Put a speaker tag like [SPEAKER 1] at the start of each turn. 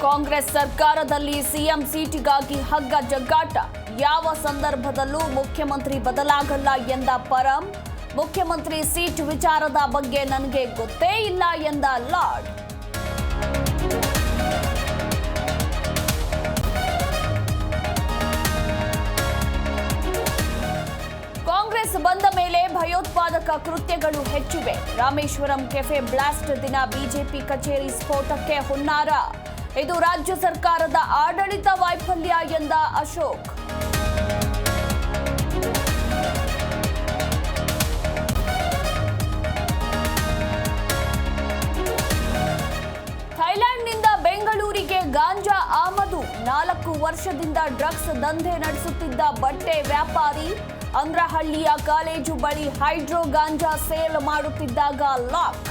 [SPEAKER 1] ಕಾಂಗ್ರೆಸ್ ಸರ್ಕಾರದಲ್ಲಿ ಸಿಎಂ ಸೀಟಿಗಾಗಿ ಹಗ್ಗ ಜಗ್ಗಾಟ. ಯಾವ ಸಂದರ್ಭದಲ್ಲೂ ಮುಖ್ಯಮಂತ್ರಿ ಬದಲಾಗಲ್ಲ ಎಂದ ಪರಂ. ಮುಖ್ಯಮಂತ್ರಿ ಸೀಟ್ ವಿಚಾರದ ಬಗ್ಗೆ ನನಗೆ ಗೊತ್ತೇ ಇಲ್ಲ ಎಂದ ಲಾರ್ಡ್. ಕಾಂಗ್ರೆಸ್ ಬಂದ ಮೇಲೆ ಭಯೋತ್ಪಾದಕ ಕೃತ್ಯಗಳು ಹೆಚ್ಚಿವೆ. ರಾಮೇಶ್ವರಂ ಕೆಫೆ ಬ್ಲಾಸ್ಟ್ ದಿನ ಬಿಜೆಪಿ ಕಚೇರಿ ಸ್ಫೋಟಕ್ಕೆ ಹುನ್ನಾರ. ಇದು ರಾಜ್ಯ ಸರ್ಕಾರದ ಆಡಳಿತ ವೈಫಲ್ಯ ಎಂದ ಅಶೋಕ್. ಥೈಲ್ಯಾಂಡ್ನಿಂದ ಬೆಂಗಳೂರಿಗೆ ಗಾಂಜಾ ಆಮದು. 4 ವರ್ಷದಿಂದ ಡ್ರಗ್ಸ್ ದಂಧೆ ನಡೆಸುತ್ತಿದ್ದ ಬಟ್ಟೆ ವ್ಯಾಪಾರಿ. ಅಂದ್ರಹಳ್ಳಿಯ ಕಾಲೇಜು ಬಳಿ ಹೈಡ್ರೋ ಗಾಂಜಾ ಸೇಲ್ ಮಾಡುತ್ತಿದ್ದಾಗ ಲಾಕ್.